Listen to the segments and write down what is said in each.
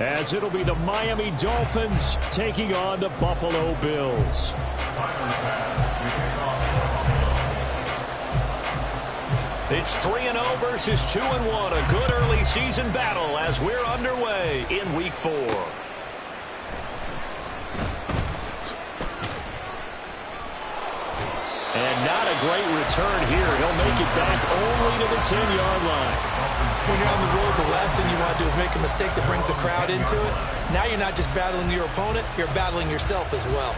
as it'll be the Miami Dolphins taking on the Buffalo Bills. It's 3-0 versus 2-1, a good early season battle as we're underway in Week 4. And not a great return here. He'll make it back only to the 10-yard line. When you're on the road, the last thing you want to do is make a mistake that brings the crowd into it. Now you're not just battling your opponent, you're battling yourself as well.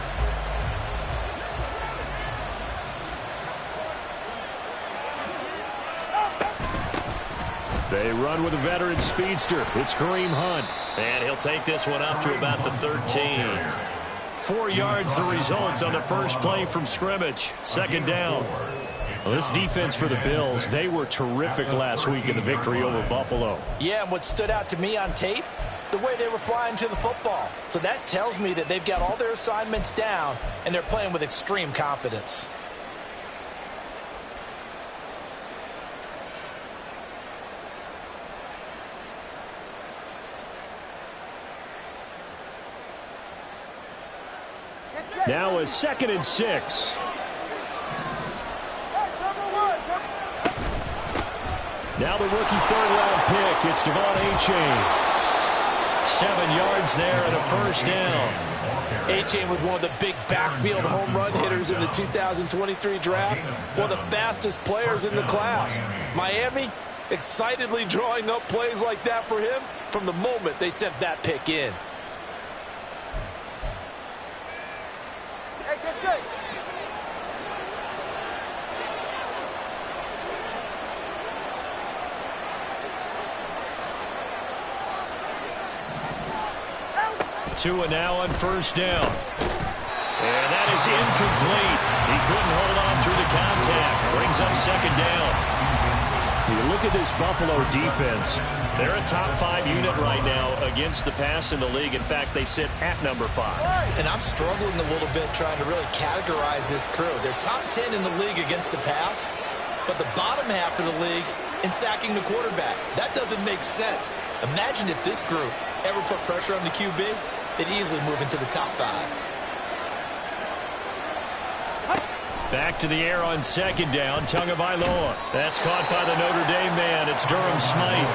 They run with a veteran speedster. It's Kareem Hunt. And he'll take this one up to about the 13. 4 yards the result on the first play from scrimmage. Second down. Well, this defense for the Bills, they were terrific last week in the victory over Buffalo. Yeah, and what stood out to me on tape, the way they were flying to the football. So that tells me that they've got all their assignments down, and they're playing with extreme confidence. Now a 2nd and 6. Now the rookie third-round pick. It's Devon Achane. 7 yards there and a first down. Achane was one of the big backfield home run hitters in the 2023 draft. One of the fastest players in the class. Miami excitedly drawing up plays like that for him from the moment they sent that pick in. 2 now on first down. And that is incomplete. He couldn't hold on through the contact. Brings up second down. You look at this Buffalo defense. They're a top 5 unit right now against the pass in the league. In fact, they sit at number 5. And I'm struggling a little bit trying to really categorize this crew. They're top 10 in the league against the pass, but the bottom half of the league in sacking the quarterback. That doesn't make sense. Imagine if this group ever put pressure on the QB, they'd easily move into the top 5. Back to the air on second down. Tagovailoa. That's caught by the Notre Dame man. It's Durham Smythe.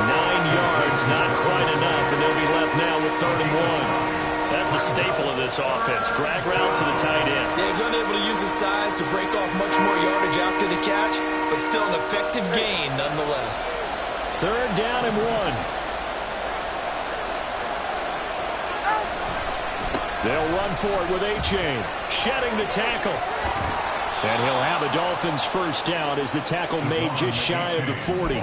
9 yards, not quite enough, and they'll be left now with 3rd and 1. That's a staple of this offense. Drag route to the tight end. Yeah, he's unable to use his size to break off much more yardage after the catch, but still an effective gain nonetheless. 3rd down and 1. They'll run for it with Achane. Shedding the tackle. And he'll have a Dolphins first down as the tackle made just shy of the 40.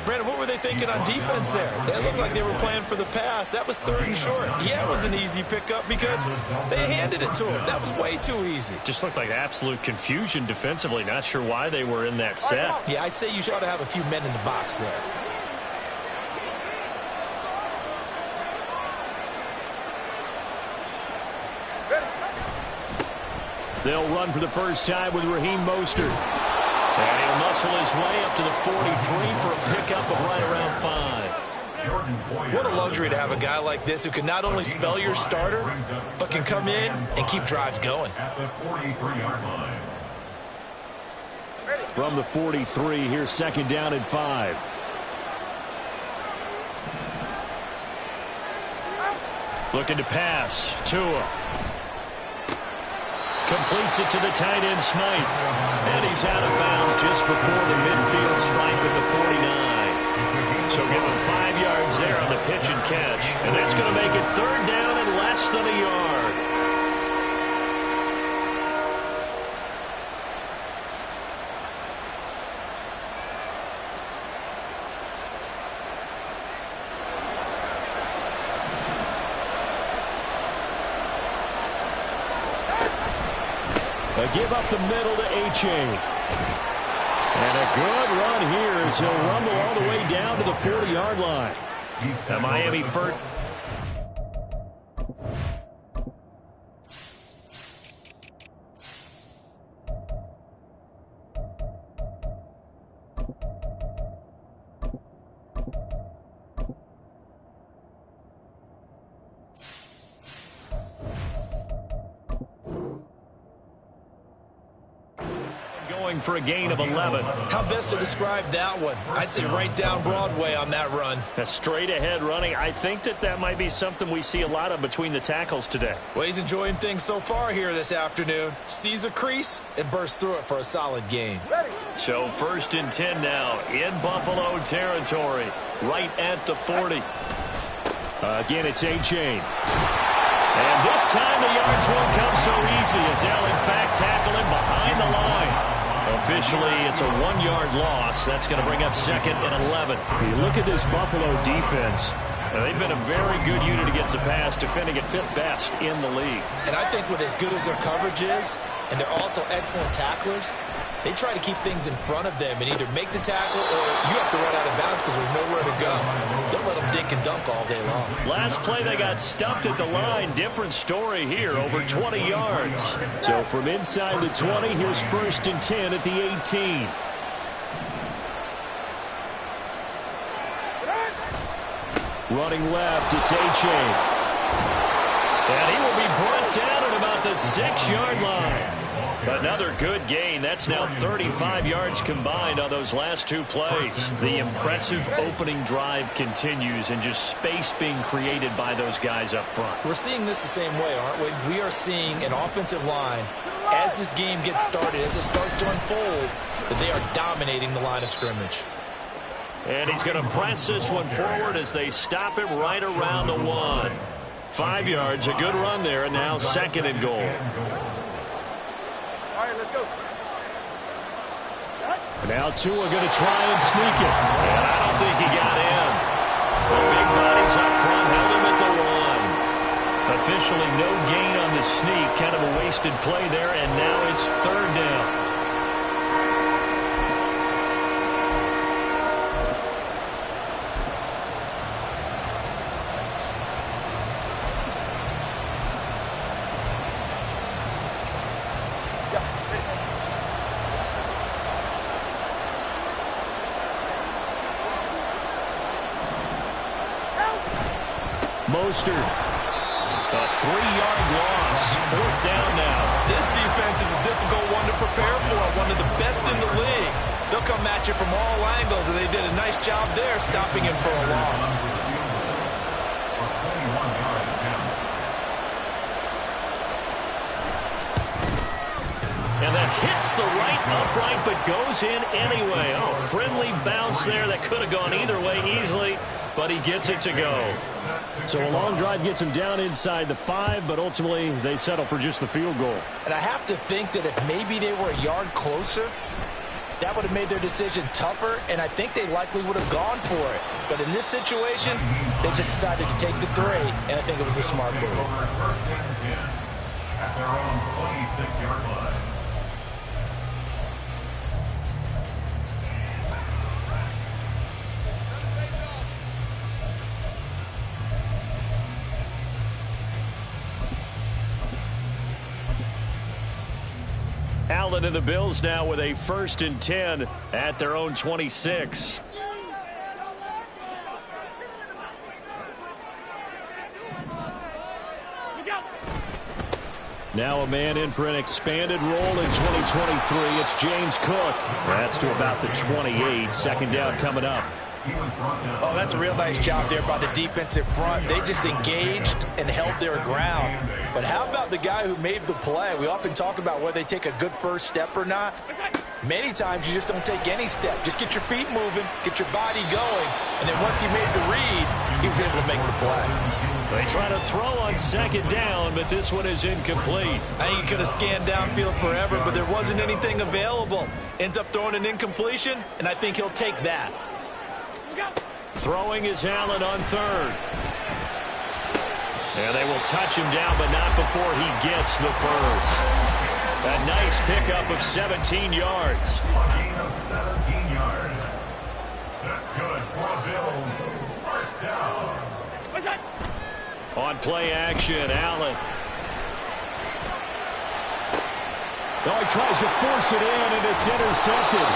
Brandon, what were they thinking on defense there? They looked like they were playing for the pass. That was 3rd and short. Yeah, it was an easy pickup because they handed it to him. That was way too easy. Just looked like absolute confusion defensively. Not sure why they were in that set. Yeah, I'd say you should have a few men in the box there. They'll run for the first time with Raheem Mostert. And he'll muscle his way up to the 43 for a pickup of right around 5. What a luxury to have a guy like this who can not only spell your starter, but can come in and keep drives going. From the 43, here's 2nd down and 5. Looking to pass. Tua. Completes it to the tight end, Smythe. And he's out of bounds just before the midfield stripe at the 49. So give him 5 yards there on the pitch and catch. And that's going to make it 3rd down and less than a yard. A give up the middle to Achane. And a good run here as he'll rumble all the way down to the 40-yard line. The Miami first. going for a gain of 11. How best to describe that one? I'd say right down Broadway on that run. A straight ahead running. I think that might be something we see a lot of between the tackles today. Well, he's enjoying things so far here this afternoon. Sees a crease and bursts through it for a solid gain. So 1st and 10 now in Buffalo territory, right at the 40. Again, it's A-Chain. And this time the yards won't come so easy as they'll, in fact, tackle him behind the line. Officially, it's a 1-yard loss. That's going to bring up 2nd and 11. You look at this Buffalo defense. They've been a very good unit against the pass, defending at 5th best in the league. And I think with as good as their coverage is, and they're also excellent tacklers, they try to keep things in front of them and either make the tackle or you have to run out of bounds because there's nowhere to go. They'll let them dink and dunk all day long. Last play, they got stuffed at the line. Different story here, over 20 yards. So from inside the 20, here's 1st and 10 at the 18. Running left, it's A-Chain. And he will be brought down at about the 6-yard line. Another good gain. That's now 35 yards combined on those last 2 plays. The impressive opening drive continues and just space being created by those guys up front. We're seeing this the same way, aren't we? We are seeing an offensive line, as this game gets started, as it starts to unfold, that they are dominating the line of scrimmage. And he's going to press this one forward as they stop him right around the 1. 5 yards, a good run there, and now 2nd and goal. All right, let's go. Now Tua going to try and sneak it. And I don't think he got in. The big bodies up front held him at the 1. Officially no gain on the sneak. Kind of a wasted play there, and now it's 3rd down. Mostert, a 3-yard loss, 4th down now. This defense is a difficult one to prepare for, one of the best in the league. They'll come at you from all angles, and they did a nice job there stopping him for a loss. And that hits the right upright, but goes in anyway. Oh, friendly bounce there that could have gone either way easily, but he gets it to go. So a long drive gets him down inside the 5, but ultimately they settle for just the field goal. And I have to think that if maybe they were a yard closer, that would have made their decision tougher, and I think they likely would have gone for it. But in this situation, they just decided to take the 3, and I think it was a smart move. At their own 26-yard line. Allen and the Bills now with a 1st and 10 at their own 26. Now a man in for an expanded role in 2023. It's James Cook. That's to about the 28. 2nd down coming up. Oh, that's a real nice job there by the defensive front. They just engaged and held their ground. But how about the guy who made the play? We often talk about whether they take a good first step or not. Many times you just don't take any step. Just get your feet moving, get your body going, and then once he made the read, he was able to make the play. They try to throw on 2nd down, but this one is incomplete. I think he could have scanned downfield forever, but there wasn't anything available. Ends up throwing an incompletion, and I think he'll take that. Throwing is Allen on 3rd. And they will touch him down, but not before he gets the 1st. A nice pickup of 17 yards. Gain of 17 yards. That's good for the Bills. 1st down. On play action, Allen. Oh, he tries to force it in, and it's intercepted.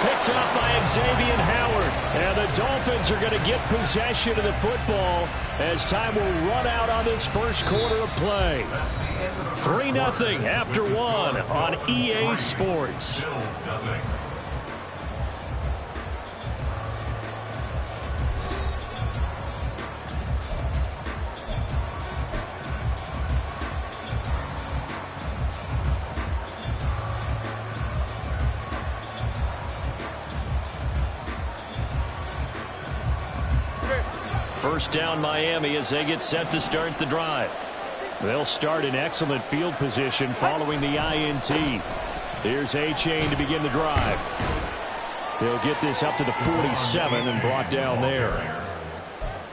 picked up by Xavier Howard. And the Dolphins are going to get possession of the football as time will run out on this first quarter of play. 3-0 after one on EA Sports. First down Miami as they get set to start the drive. They'll start in excellent field position following the INT. Here's A-Chain to begin the drive. He'll get this up to the 47 and brought down there.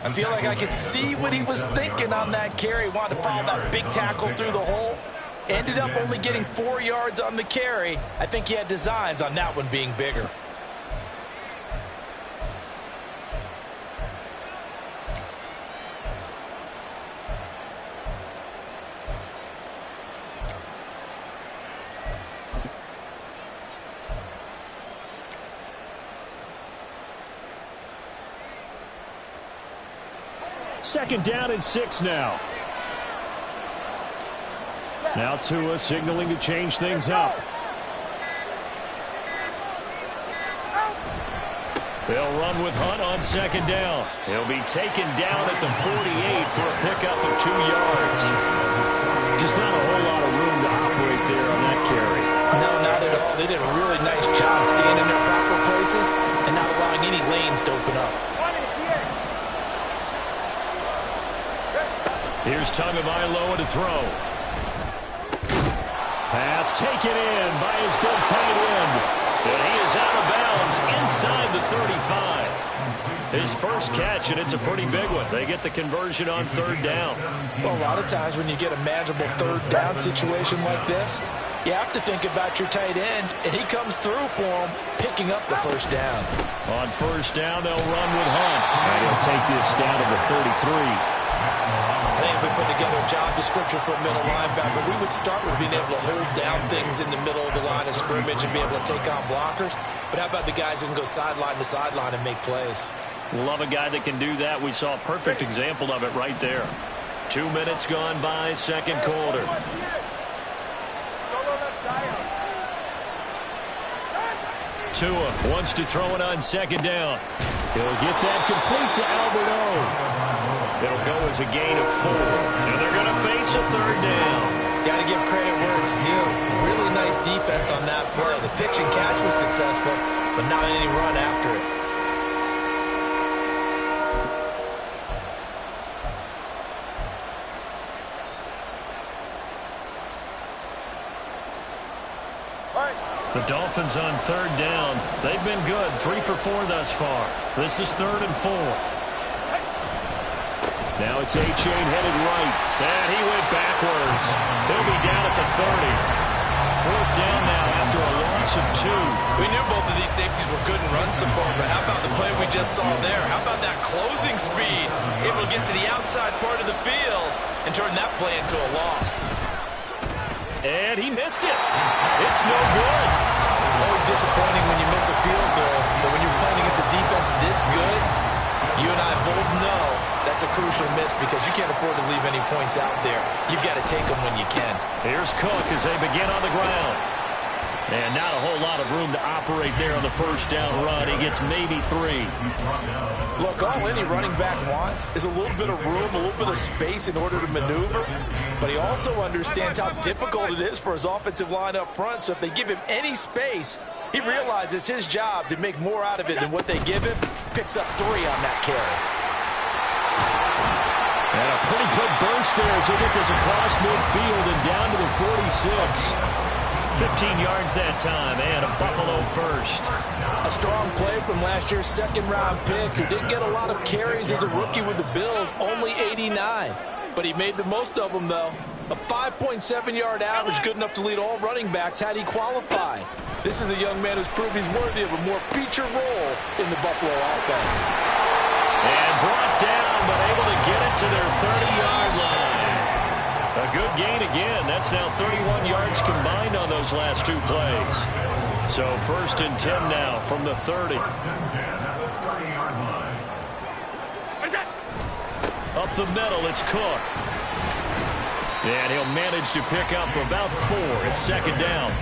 I feel like I could see what he was thinking on that carry. Wanted to follow that big tackle through the hole. Ended up only getting 4 yards on the carry. I think he had designs on that one being bigger. Second down and 6 now. Now Tua signaling to change things up. They'll run with Hunt on second down. He'll be taken down at the 48 for a pickup of 2 yards. Just not a whole lot of room to operate there on that carry. No, not at all. They did a really nice job staying in their proper places and not allowing any lanes to open up. Here's Tagovailoa to throw. Pass taken in by his big tight end. And he is out of bounds inside the 35. His first catch, and it's a pretty big one. They get the conversion on third down. Well, a lot of times when you get a manageable third down situation like this, you have to think about your tight end, and he comes through for him, picking up the first down. On first down, they'll run with Hunt. And he'll take this down to the 33. I think if we put together a job description for a middle linebacker, we would start with being able to hold down things in the middle of the line of scrimmage and be able to take on blockers. But how about the guys who can go sideline to sideline and make plays? Love a guy that can do that. We saw a perfect example of it right there. 2 minutes gone by, second quarter. Tua wants to throw it on second down. He'll get that complete to Albert O. It'll go as a gain of 4. And they're going to face a third down. Got to give credit where it's due. Really nice defense on that play. The pitch and catch was successful, but not any run after it. The Dolphins on third down. They've been good. 3 for 4 thus far. This is 3rd and 4. Now it's A-Chain headed right. And he went backwards. He'll be down at the 30. 4th down now after a loss of 2. We knew both of these safeties were good in run support, but how about the play we just saw there? How about that closing speed? Able to get to the outside part of the field and turn that play into a loss. And he missed it. It's no good. Always disappointing when you miss a field goal, but when you're playing against a defense this good, you and I both know that's a crucial miss because you can't afford to leave any points out there. You've got to take them when you can. Here's Cook as they begin on the ground. And not a whole lot of room to operate there on the first down run. He gets maybe 3. Look, all any running back wants is a little bit of room, a little bit of space in order to maneuver. But he also understands how difficult it is for his offensive line up front. So if they give him any space, he realizes his job to make more out of it than what they give him. Picks up 3 on that carry. And a pretty good burst there as they get this across midfield and down to the 46. 15 yards that time, and a Buffalo first. A strong play from last year's second-round pick who didn't get a lot of carries as a rookie with the Bills, only 89. But he made the most of them, though. A 5.7-yard average, good enough to lead all running backs had he qualified. This is a young man who's proved he's worthy of a more feature role in the Buffalo offense. And brought down, but able to get it to their 30-yard line. A good gain again. That's now 31 yards combined on those last 2 plays. So 1st and 10 now from the 30. First and 10 at the 30-yard line. Up the middle, it's Cook. And he'll manage to pick up about 4. It's 2nd down.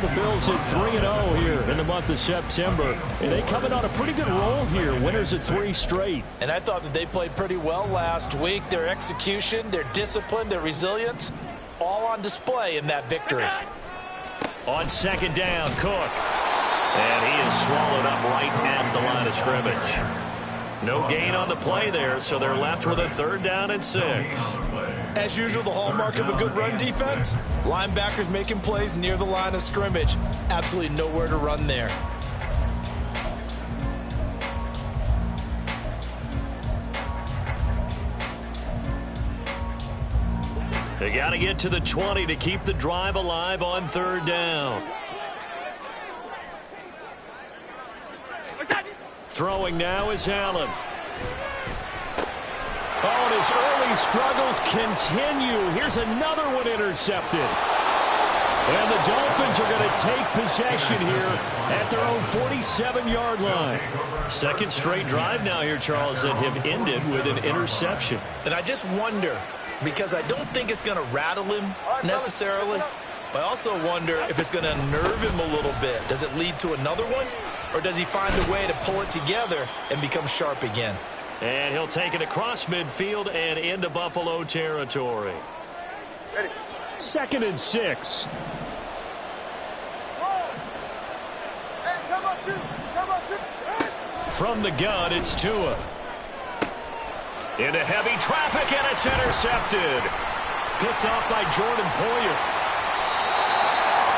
The Bills at 3-0 here in the month of September. And they coming on a pretty good roll here. Winners at 3 straight. And I thought that they played pretty well last week. Their execution, their discipline, their resilience, all on display in that victory. On 2nd down, Cook. And he is swallowed up right at the line of scrimmage. No gain on the play there, so they're left with a 3rd down and 6. As usual, the hallmark of a good run defense, linebackers making plays near the line of scrimmage. Absolutely nowhere to run there. They got to get to the 20 to keep the drive alive on 3rd down. Throwing now is Allen. Oh, and his early struggles continue. Here's another one intercepted. And the Dolphins are going to take possession here at their own 47-yard line. 2nd straight drive now here, Charles, that have ended with an interception. And I just wonder, because I don't think it's going to rattle him necessarily, but I also wonder if it's going to unnerve him a little bit. Does it lead to another one? Or does he find a way to pull it together and become sharp again? And he'll take it across midfield and into Buffalo territory. 2nd and 6. From the gun, it's Tua. Into heavy traffic, and it's intercepted. Picked off by Jordan Poyer.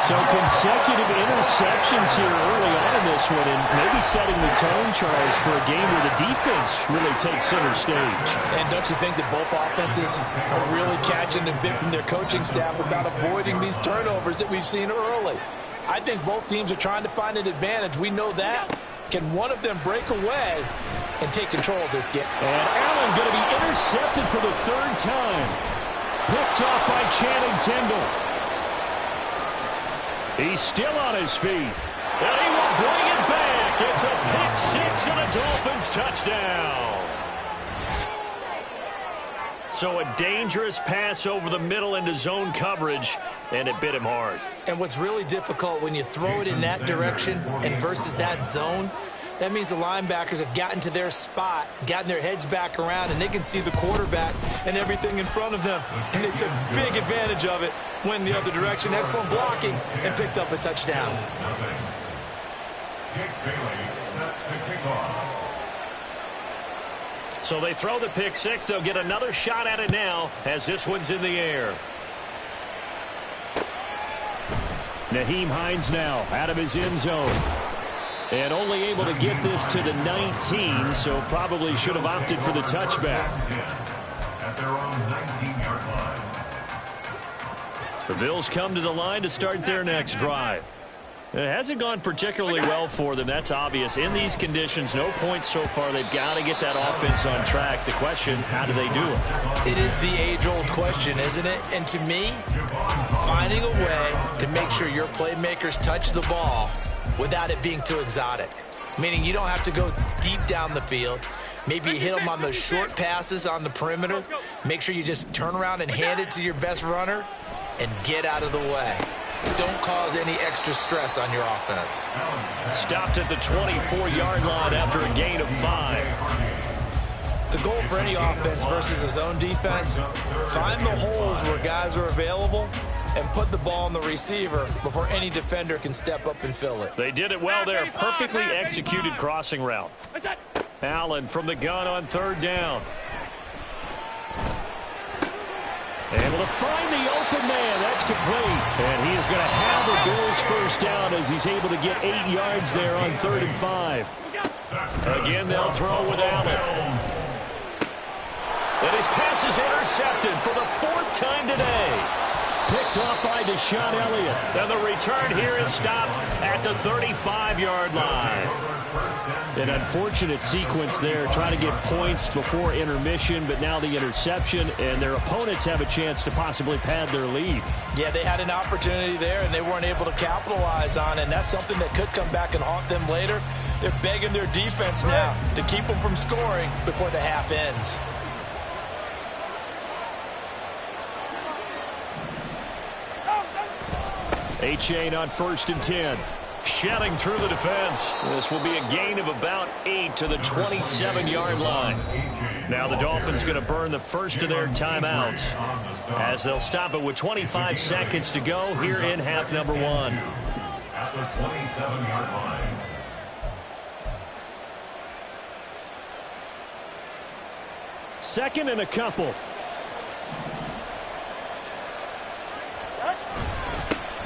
So consecutive interceptions here early on in this one, and maybe setting the tone, Charles, for a game where the defense really takes center stage. And don't you think that both offenses are really catching a bit from their coaching staff about avoiding these turnovers that we've seen early? I think both teams are trying to find an advantage. We know that. Can one of them break away and take control of this game? And Allen going to be intercepted for the 3rd time. Picked off by Channing Tindall. He's still on his feet. And he will bring it back. It's a pick 6 and a Dolphins touchdown. So a dangerous pass over the middle into zone coverage, and it bit him hard. And what's really difficult when you throw it in that direction and versus that zone, that means the linebackers have gotten to their spot, gotten their heads back around, and they can see the quarterback and everything in front of them. And they took big advantage of it, went the other direction, excellent blocking, and picked up a touchdown. Jake Bailey set to kick off. So they throw the pick 6. They'll get another shot at it now as this one's in the air. Nyheim Hines now out of his end zone. And only able to get this to the 19, so probably should have opted for the touchback. At their own 19-yard line. The Bills come to the line to start their next drive. It hasn't gone particularly well for them. That's obvious. In these conditions, no points so far. They've got to get that offense on track. The question, how do they do it? It is the age-old question, isn't it? And to me, finding a way to make sure your playmakers touch the ball without it being too exotic. Meaning you don't have to go deep down the field. Maybe you hit them on those short passes on the perimeter. Make sure you just turn around and hand it to your best runner and get out of the way. Don't cause any extra stress on your offense. Stopped at the 24-yard line after a gain of 5. The goal for any offense versus a zone defense, find the holes where guys are available and put the ball on the receiver before any defender can step up and fill it. They did it well there. Perfectly executed crossing route. Allen from the gun on 3rd down. Able to find the open man. That's complete. And he is going to have the Bills first down as he's able to get 8 yards there on 3rd and 5. Again, they'll throw with Allen. And his pass is intercepted for the 4th time today. Picked off by Deshaun Elliott. And the return here is stopped at the 35-yard line. An unfortunate sequence there, trying to get points before intermission, but now the interception, and their opponents have a chance to possibly pad their lead. Yeah, they had an opportunity there, and they weren't able to capitalize on it, and that's something that could come back and haunt them later. They're begging their defense now to keep them from scoring before the half ends. Achane on 1st and 10. Shedding through the defense. This will be a gain of about 8 to the 27-yard line. Now the Dolphins going to burn the first of their timeouts as they'll stop it with 25 seconds to go here in half number 1. At the 27-yard line. Second and a couple.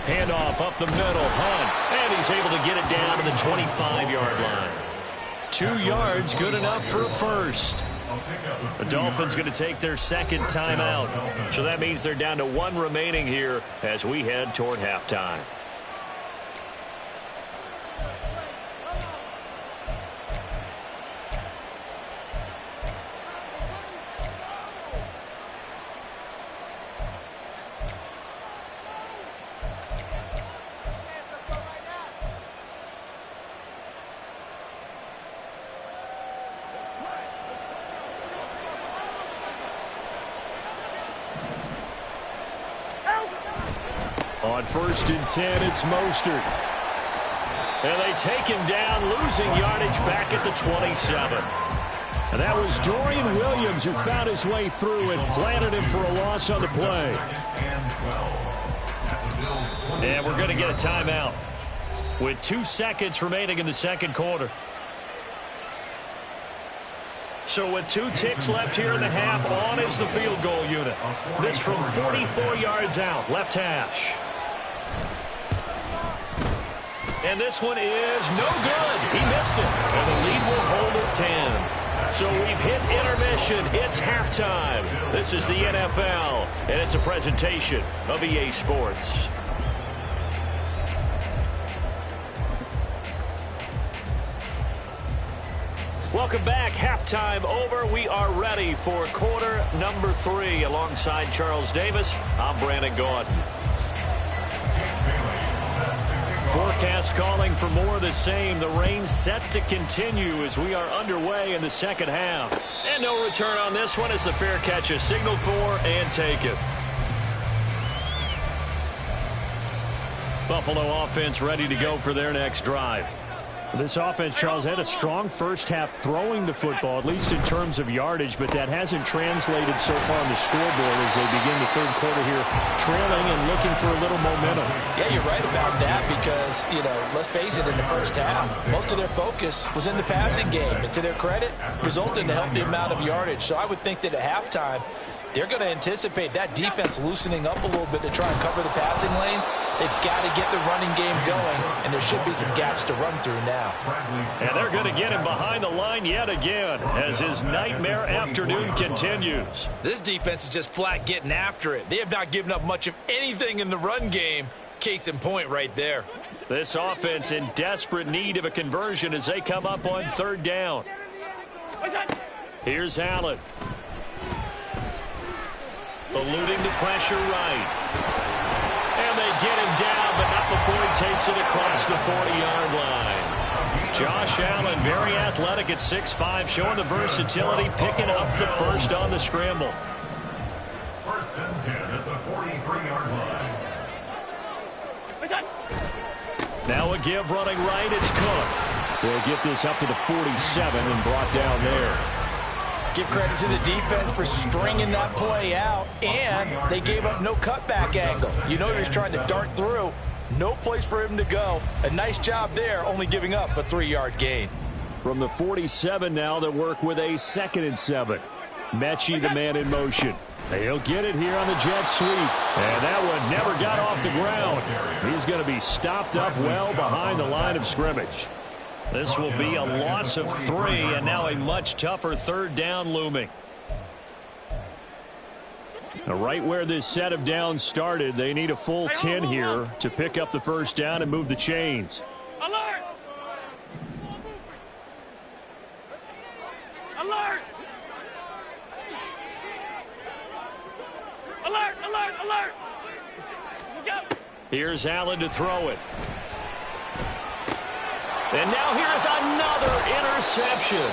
Handoff up the middle. Hunt. And he's able to get it down to the 25-yard line. 2 yards, good enough for a first. The Dolphins going to take their second timeout. So that means they're down to 1 remaining here as we head toward halftime. On 1st and 10, it's Mostert. And they take him down, losing yardage back at the 27. And that was Dorian Williams who found his way through and planted him for a loss on the play. And we're going to get a timeout with 2 seconds remaining in the second quarter. So with 2 ticks left here in the half, on is the field goal unit. This from 44 yards out, left hash. And this one is no good. He missed it. And the lead will hold at 10. So we've hit intermission. It's halftime. This is the NFL, and it's a presentation of EA Sports. Welcome back. Halftime over. We are ready for quarter number 3. Alongside Charles Davis, I'm Brandon Gaudin. Forecast calling for more of the same. The rain set to continue as we are underway in the second half. And no return on this one as the fair catch is signaled for and taken. Buffalo offense ready to go for their next drive. This offense, Charles, had a strong first half throwing the football, at least in terms of yardage, but that hasn't translated so far on the scoreboard as they begin the third quarter here, trailing and looking for a little momentum. Yeah, you're right about that because, let's face it, in the first half, most of their focus was in the passing game. And to their credit, resulted in a healthy amount of yardage. So I would think that at halftime, they're going to anticipate that defense loosening up a little bit to try and cover the passing lanes. They've got to get the running game going, and there should be some gaps to run through now. And they're going to get him behind the line yet again as his nightmare afternoon continues. This defense is just flat getting after it. They have not given up much of anything in the run game. Case in point right there. This offense in desperate need of a conversion as they come up on 3rd down. Here's Allen. Eluding the pressure right. And they get him down, but not before he takes it across the 40-yard line. Josh Allen, very athletic at 6'5", showing the versatility, picking up the first on the scramble. 1st and 10 at the 43-yard line. Now a give running right, it's Cook. They'll get this up to the 47 and brought down there. Give credit to the defense for stringing that play out, and they gave up no cutback angle. You know they're just trying to dart through. No place for him to go. A nice job there, only giving up a 3-yard gain. From the 47 now, they work with a 2nd and 7. Mechie, the man in motion. He'll get it here on the jet sweep. And that one never got off the ground. He's going to be stopped up well behind the line of scrimmage. This will be a loss of 3, and now a much tougher 3rd down looming. Right where this set of downs started, they need a full 10 here to pick up the first down and move the chains. Alert! Alert! Alert! Alert! Alert! Go! Here's Allen to throw it. And now here's another interception.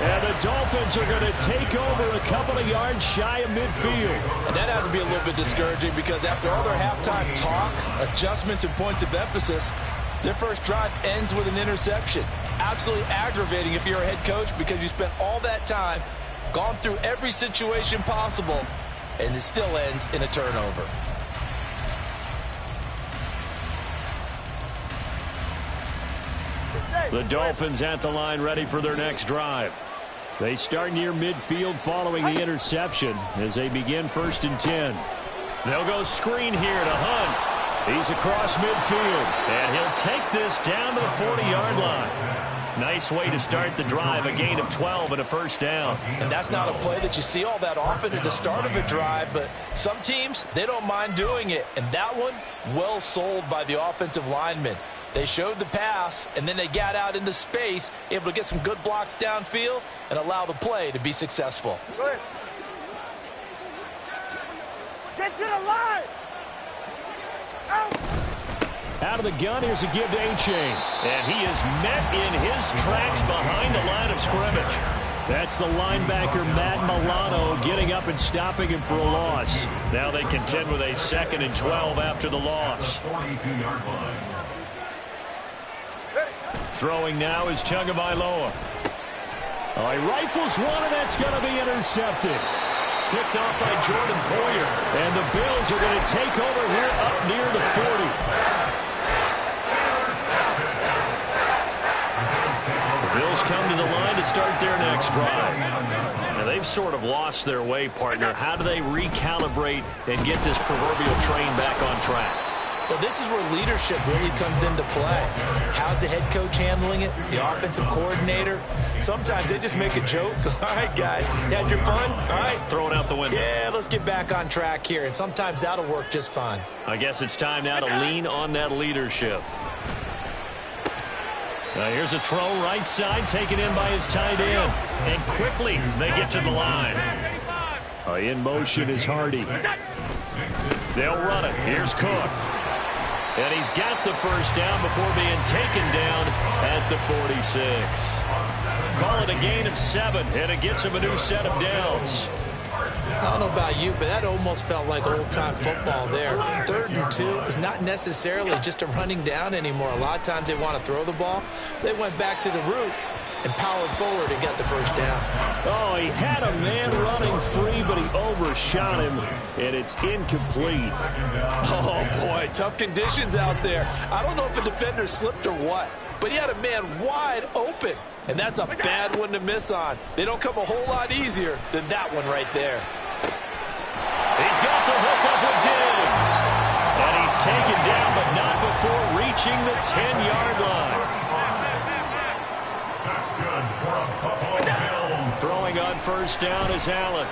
And the Dolphins are going to take over a couple of yards shy of midfield. And that has to be a little bit discouraging because after all their halftime talk, adjustments and points of emphasis, their first drive ends with an interception. Absolutely aggravating if you're a head coach because you spent all that time, gone through every situation possible, and it still ends in a turnover. The Dolphins at the line ready for their next drive. They start near midfield following the interception as they begin 1st and 10. They'll go screen here to Hunt. He's across midfield, and he'll take this down to the 40-yard line. Nice way to start the drive, a gain of 12 and a first down. And that's not a play that you see all that often at the start of a drive, but some teams, they don't mind doing it. And that one, well sold by the offensive lineman. They showed the pass, and then they got out into space, able to get some good blocks downfield and allow the play to be successful. Good. Get to the line! Out! Out of the gun, here's a give to A-Chain. And he is met in his tracks behind the line of scrimmage. That's the linebacker, Matt Milano, getting up and stopping him for a loss. Now they contend with a 2nd and 12 after the loss. 42-yard line. Throwing now is Tagovailoa. Oh, he rifles one, and that's going to be intercepted. Picked off by Jordan Poyer. And the Bills are going to take over here up near the 40. The Bills come to the line to start their next drive. Now, they've sort of lost their way, partner. How do they recalibrate and get this proverbial train back on track? Well, this is where leadership really comes into play. How's the head coach handling it? The offensive coordinator? Sometimes they just make a joke. All right, guys, had your fun? All right. Throw it out the window. Yeah, let's get back on track here. And sometimes that'll work just fine. I guess it's time now to lean on that leadership. Now here's a throw right side, taken in by his tight end. And quickly they get to the line. In motion is Hardy. They'll run it. Here's Cook. And he's got the first down before being taken down at the 46. Call it a gain of 7, and it gets him a new set of downs. I don't know about you, but that almost felt like old-time football there. 3rd and 2 is not necessarily just a running down anymore. A lot of times they want to throw the ball. They went back to the roots and powered forward and got the first down. Oh, he had a man running free, but he overshot him, and it's incomplete. Oh, boy, tough conditions out there. I don't know if a defender slipped or what, but he had a man wide open, and that's a bad one to miss on. They don't come a whole lot easier than that one right there. He's got the hook up with Diggs. And he's taken down, but not before reaching the 10-yard line. That's good for a Buffalo Bills. Throwing on first down is Allen.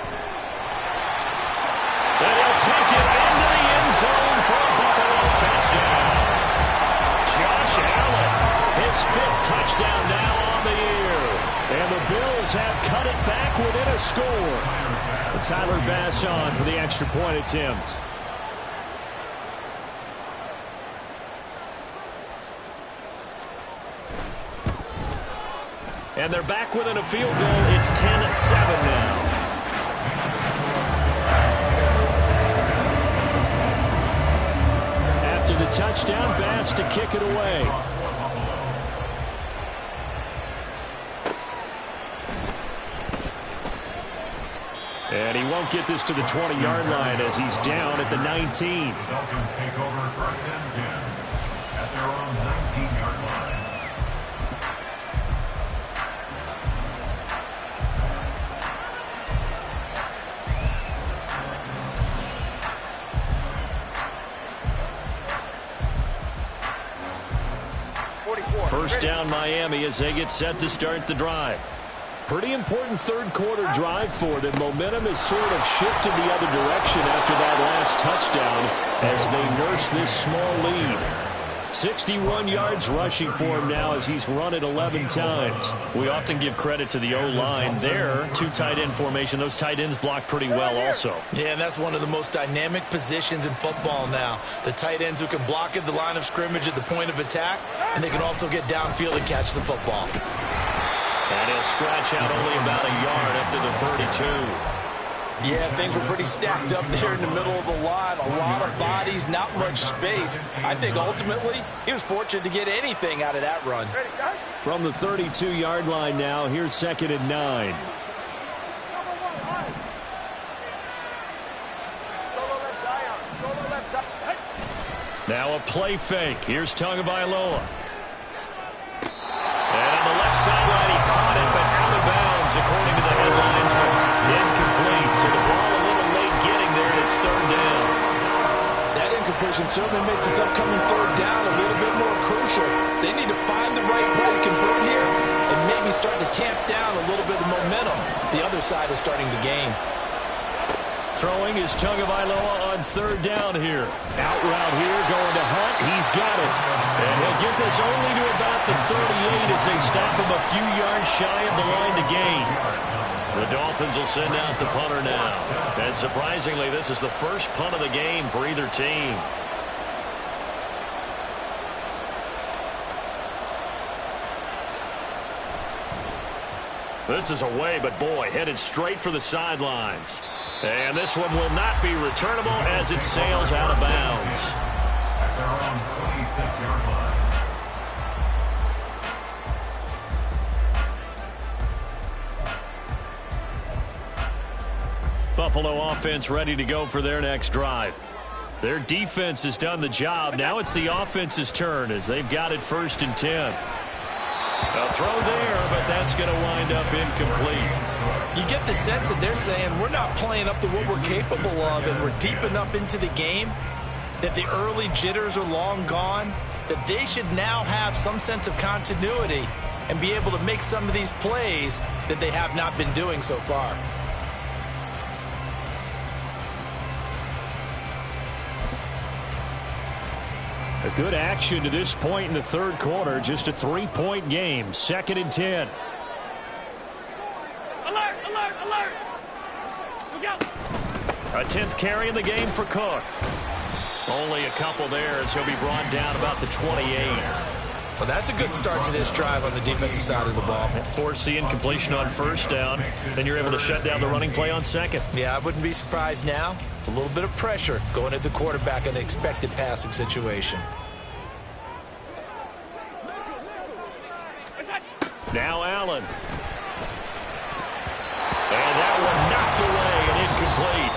And he'll take it into the end zone for a Buffalo touchdown. Josh Allen, his 5th touchdown now on the year. And the Bills have cut it back within a score. Tyler Bass on for the extra point attempt. And they're back within a field goal. It's 10-7 now. After the touchdown, Bass to kick it away. And he won't get this to the 20-yard line as he's down at the 19. The Dolphins take over 1st and 10 at their own 19-yard line. First down Miami as they get set to start the drive. Pretty important third-quarter drive for them. Momentum has sort of shifted the other direction after that last touchdown as they nurse this small lead. 61 yards rushing for him now as he's run it 11 times. We often give credit to the O-line there. Two tight end formation. Those tight ends block pretty well also. Yeah, and that's one of the most dynamic positions in football now. The tight ends who can block at the line of scrimmage at the point of attack, and they can also get downfield and catch the football. And he'll scratch out only about a yard up to the 32. Yeah, things were pretty stacked up there in the middle of the line. A lot of bodies, not much space. I think ultimately he was fortunate to get anything out of that run. From the 32-yard line now, here's 2nd and 9. Now a play fake. Here's Tagovailoa. And on the left sideline, he caught it, but out of bounds, according to the headlines. Incomplete. So the ball a little late getting there, and it's 3rd down. That incompletion certainly makes this upcoming 3rd down a little bit more crucial. They need to find the right play to convert here and maybe start to tamp down a little bit of momentum. The other side is starting to gain. Throwing is Tagovailoa on 3rd down here. Out route here, going to Hunt. He's got it. And he'll get this only to about the 38 as they stop him a few yards shy of the line to gain. The Dolphins will send out the punter now. And surprisingly, this is the first punt of the game for either team. This is away, but boy, headed straight for the sidelines. And this one will not be returnable as it sails out of bounds. At their own 26-yard line. Buffalo offense ready to go for their next drive. Their defense has done the job. Now it's the offense's turn as they've got it 1st and 10. A throw there, but that's going to wind up incomplete. You get the sense that they're saying we're not playing up to what we're capable of, and we're deep enough into the game that the early jitters are long gone, that they should now have some sense of continuity and be able to make some of these plays that they have not been doing so far. A good action to this point in the 3rd quarter. Just a 3-point game. 2nd and 10. Alert, alert, alert. Look out. A 10th carry in the game for Cook. Only a couple there as he'll be brought down about the 28. Well, that's a good start to this drive on the defensive side of the ball. Force the incompletion on 1st down. Then you're able to shut down the running play on 2nd. Yeah, I wouldn't be surprised now. A little bit of pressure going at the quarterback in an expected passing situation. Now Allen. And that one knocked away and incomplete.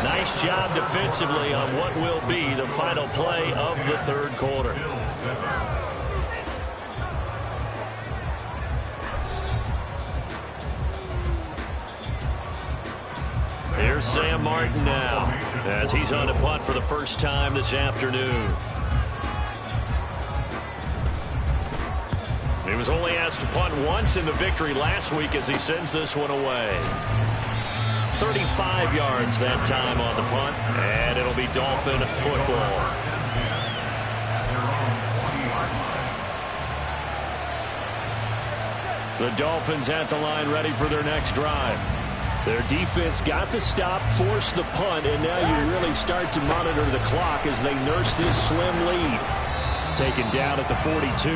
Nice job defensively on what will be the final play of the 3rd quarter. Here's Sam Martin now as he's on a punt for the first time this afternoon. He was only asked to punt once in the victory last week as he sends this one away. 35 yards that time on the punt, and it'll be Dolphin football. The Dolphins at the line ready for their next drive. Their defense got the stop, forced the punt, and now you really start to monitor the clock as they nurse this slim lead. Taken down at the 42.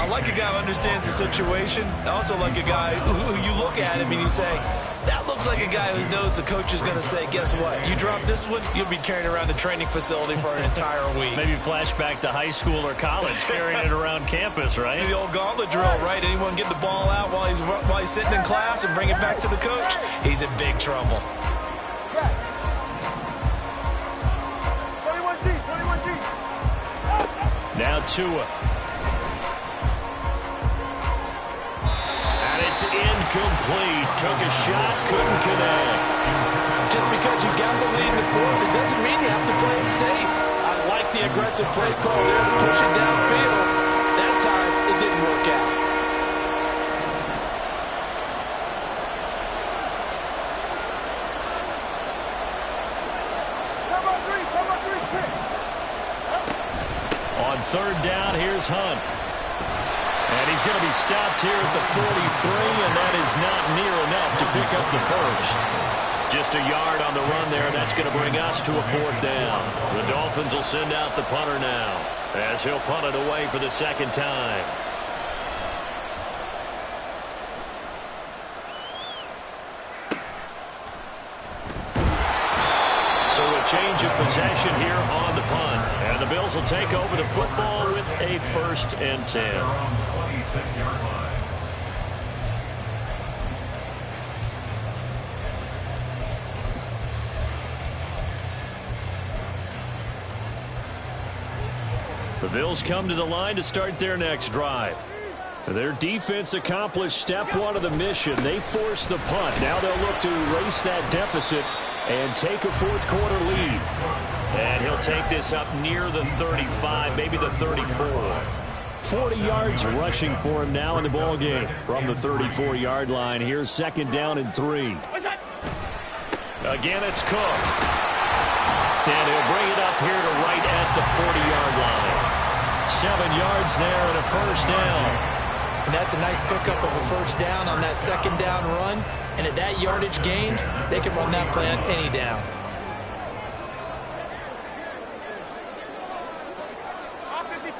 I like a guy who understands the situation. I also like a guy who you look at him and you say, that looks like a guy who knows the coach is going to say, guess what? You drop this one, you'll be carrying around the training facility for an entire week. Maybe flashback to high school or college, carrying it around campus, right? The old gauntlet drill, right? Anyone get the ball out while he's sitting in class and bring it back to the coach? He's in big trouble. 21G, 21G. Now Tua. And it's incomplete. Took a shot, couldn't connect. Just because you got the lead in the fourth, it doesn't mean you have to play it safe. I like the aggressive play call there to push it downfield. That time, it didn't work out. third down. Here's Hunt. And he's going to be stopped here at the 43, and that is not near enough to pick up the first. Just a yard on the run there. That's going to bring us to a fourth down. The Dolphins will send out the punter now as he'll punt it away for the second time. So a change of possession here on the punt. And the Bills will take over the football with a 1st and 10. The Bills come to the line to start their next drive. Their defense accomplished step one of the mission. They forced the punt. Now they'll look to erase that deficit and take a fourth quarter lead. And he'll take this up near the 35, maybe the 34. 40 yards rushing for him now in the ball game from the 34-yard line. Here's 2nd down and 3. Again, it's Cook. And he'll bring it up here to right at the 40-yard line. 7 yards there and a 1st down. And that's a nice pickup of a 1st down on that 2nd down run. And at that yardage gained, they can run that play on any down. All 52.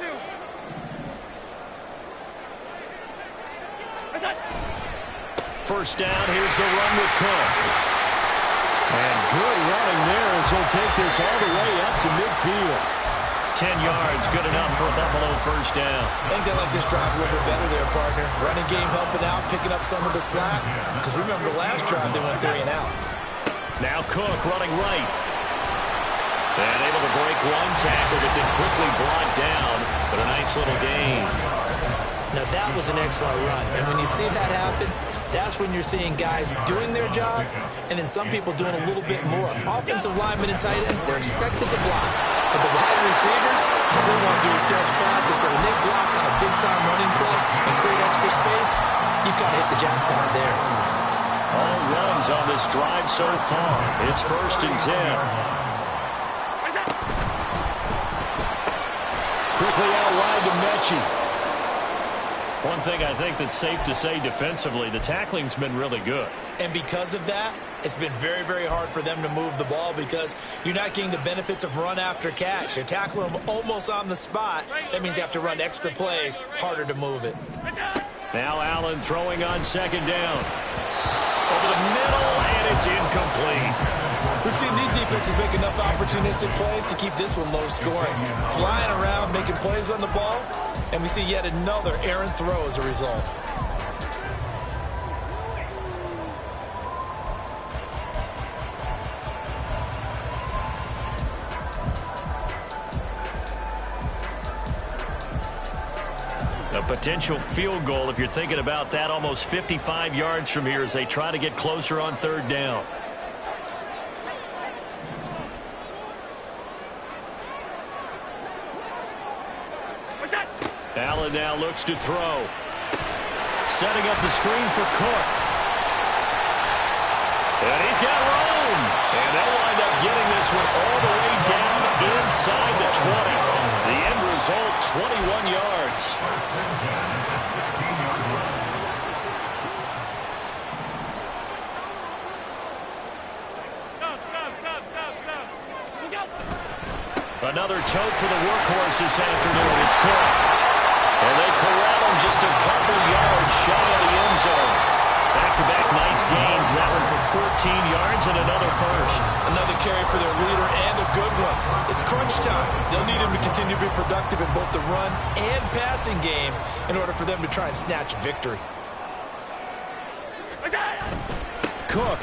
First down, here's the run with Cook. And good running there as he'll take this all the way up to midfield. 10 yards, good enough for a Buffalo 1st down. I think they like this drive a little bit better there, partner. Running game helping out, picking up some of the slack. Because remember, last drive they went 3 and out. Now Cook running right. And able to break one tackle, but then quickly brought down. But a nice little gain. Now that was an excellent run. And when you see that happen, that's when you're seeing guys doing their job, and then some people doing a little bit more. Offensive linemen and tight ends, they're expected to block. But the wide receivers, all they want to do is catch passes. So when they block on a big-time running play and create extra space, you've got to hit the jackpot there. All runs on this drive so far. It's 1st and 10. Quickly out wide to Mechie. One thing I think that's safe to say defensively, the tackling's been really good. And because of that, it's been very, very hard for them to move the ball because you're not getting the benefits of run after catch. You're tackling them almost on the spot. That means you have to run extra plays, harder to move it. Now Allen throwing on 2nd down. Over the middle, and it's incomplete. We've seen these defenses make enough opportunistic plays to keep this one low scoring. Flying around, making plays on the ball, and we see yet another errant throw as a result. A potential field goal, if you're thinking about that, almost 55 yards from here as they try to get closer on 3rd down. Allen now looks to throw. Setting up the screen for Cook. And he's got room. And they'll wind up getting this one all the way down inside the 20. The end result, 21 yards. Another tote for the workhorse this afternoon. It's Cook. And they corral him just a couple yards shy of the end zone. Back-to-back nice gains. That one for 14 yards and another 1st. Another carry for their leader and a good one. It's crunch time. They'll need him to continue to be productive in both the run and passing game in order for them to try and snatch victory. Cook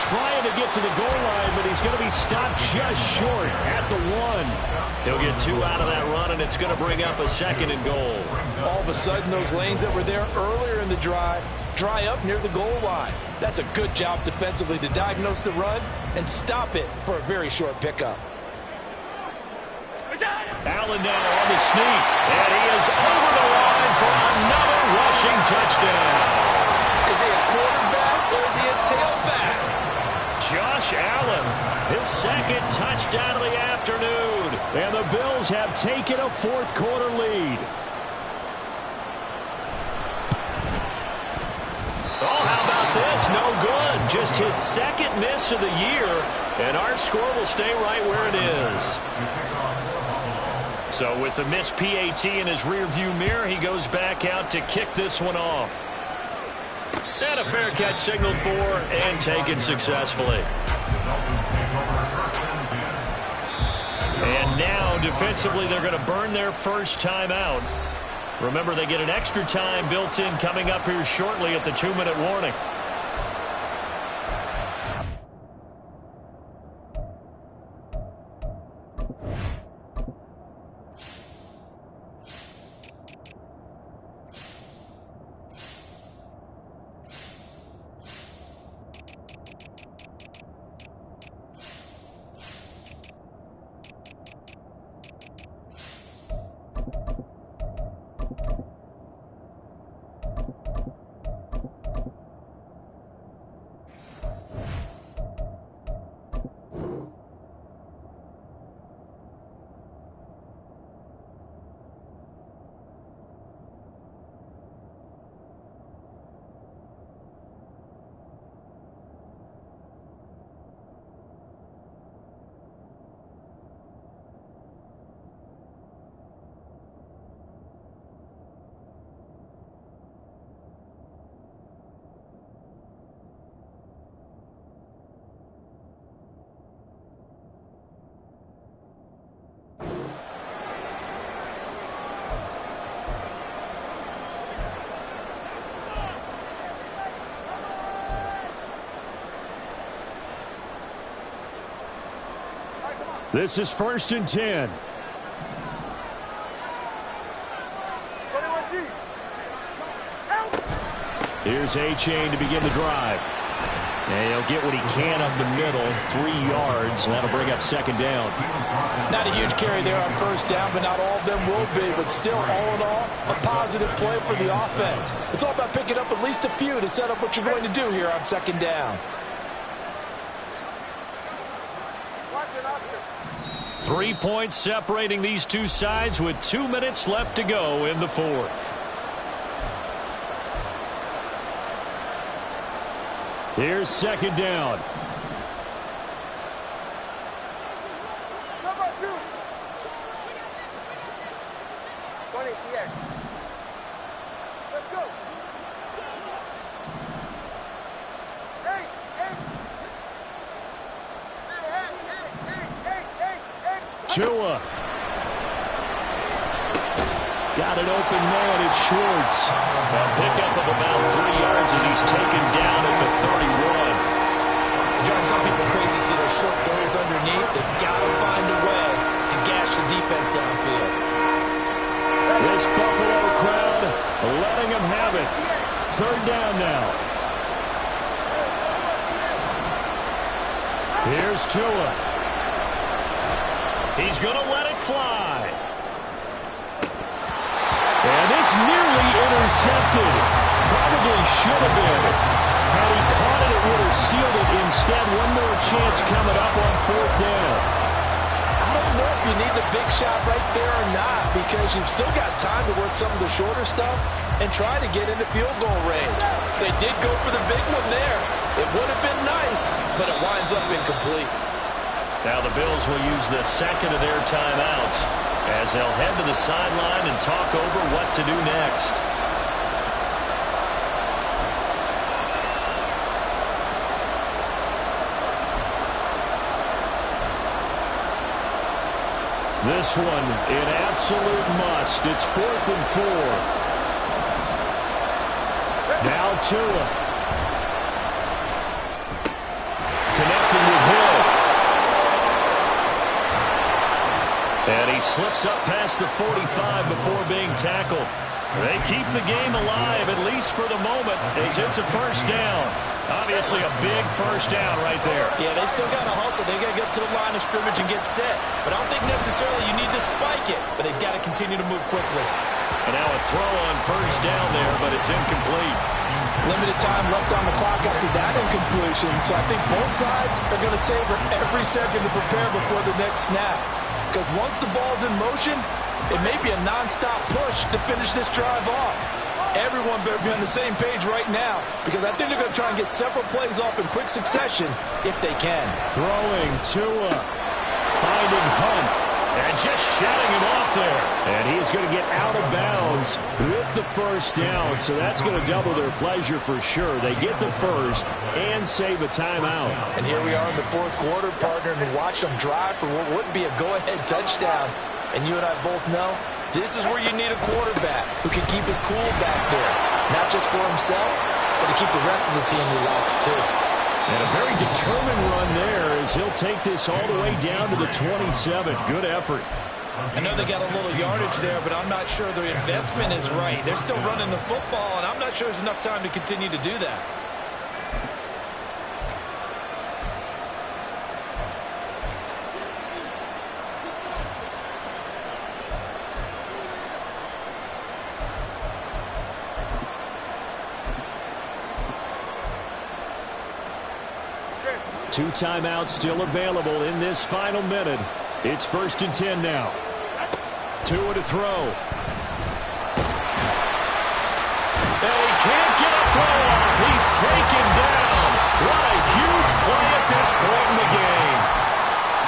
trying to get to the goal line, but he's going to be stopped just short at the 1. He'll get 2 out of that run, and it's going to bring up a 2nd and goal. All of a sudden, those lanes that were there earlier in the drive dry up near the goal line. That's a good job defensively to diagnose the run and stop it for a very short pickup. Allen now on the sneak, and he is over the line for another rushing touchdown. Is he a quarterback or is he a tailback? Josh Allen His second touchdown of the afternoon. And the Bills have taken a fourth-quarter lead. Oh, how about this? No good. Just his second miss of the year. And our score will stay right where it is. So with the missed PAT in his rearview mirror, he goes back out to kick this one off. And a fair catch signaled for and taken successfully. And now, defensively, they're going to burn their first time out. Remember, they get an extra time built in coming up here shortly at the 2-minute warning. This is 1st and 10. 21G. Help! Here's A-Chain to begin the drive. And he'll get what he can up the middle, 3 yards, and that'll bring up 2nd down. Not a huge carry there on 1st down, but not all of them will be. But still, all in all, a positive play for the offense. It's all about picking up at least a few to set up what you're going to do here on 2nd down. 3 points separating these two sides with 2 minutes left to go in the 4th. Here's 2nd down. Number 2. 20 TX. Let's go. Hey. Tua. Got an open man. It's Schwartz. A pickup of about 3 yards as he's taken down at the 31. It drives some people crazy to see those short throws underneath. They've got to find a way to gash the defense downfield. This Buffalo crowd letting them have it. 3rd down now. Here's Tua. He's going to let it fly. And this nearly intercepted. Probably should have been. Had he caught it, it would have sealed it. Instead, one more chance coming up on 4th down. I don't know if you need the big shot right there or not, because you've still got time to work some of the shorter stuff and try to get into field goal range. They did go for the big one there. It would have been nice, but it winds up incomplete. Now the Bills will use the 2nd of their timeouts as they'll head to the sideline and talk over what to do next. This one an absolute must. It's 4th and 4. Now Tua. Connecting with Hill. And he slips up past the 45 before being tackled. They keep the game alive, at least for the moment, as it's a 1st down. Obviously a big 1st down right there. Yeah, they still got to hustle. They got to get up to the line of scrimmage and get set. But I don't think necessarily you need to spike it. But they've got to continue to move quickly. And now a throw on 1st down there, but it's incomplete. Limited time left on the clock after that incompletion, so I think both sides are going to savor every second to prepare before the next snap. Because once the ball's in motion, it may be a non-stop push to finish this drive off. Everyone better be on the same page right now, because I think they're going to try and get several plays off in quick succession if they can. Throwing Tua, finding Hunt. And just shutting him off there. And he's going to get out of bounds with the first down. So that's going to double their pleasure for sure. They get the first and save a timeout. And here we are in the fourth quarter, partner, and watch them drive for what wouldn't be a go-ahead touchdown. And you and I both know this is where you need a quarterback who can keep his cool back there. Not just for himself, but to keep the rest of the team relaxed too. And a very determined run there as he'll take this all the way down to the 27. Good effort. I know they got a little yardage there, but I'm not sure their investment is right. They're still running the football, and I'm not sure there's enough time to continue to do that. Two timeouts still available in this final minute. It's 1st and 10 now. Tua to throw. And he can't get a throw off. He's taken down. What a huge play at this point in the game.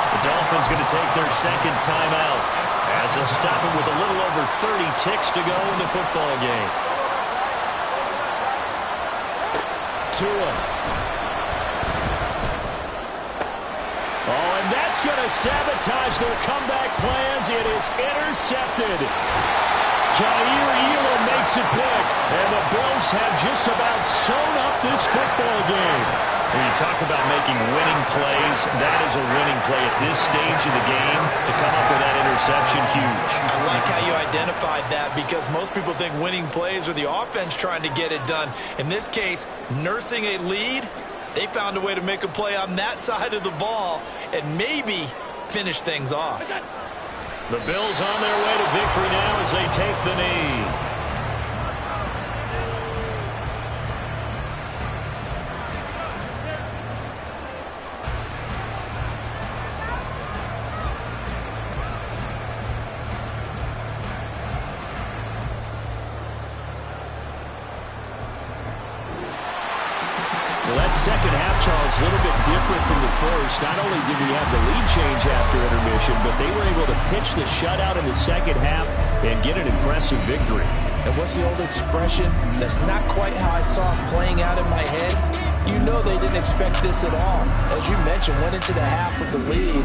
The Dolphins going to take their second timeout as they'll stop it with a little over 30 ticks to go in the football game. Tua. Oh, and that's going to sabotage their comeback plans. It is intercepted. Jair Elam makes it pick, and the Bills have just about sewn up this football game. When you talk about making winning plays, that is a winning play at this stage of the game. To come up with that interception, huge. I like how you identified that, because most people think winning plays are the offense trying to get it done. In this case, nursing a lead, they found a way to make a play on that side of the ball and maybe finish things off. The Bills on their way to victory now as they take the knee. Second half, Charles, a little bit different from the first. Not only did we have the lead change after intermission, but they were able to pitch the shutout in the second half and get an impressive victory. And what's the old expression? That's not quite how I saw it playing out in my head. You know they didn't expect this at all. As you mentioned, went into the half with the lead.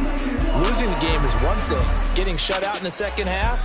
Losing the game is one thing. Getting shut out in the second half,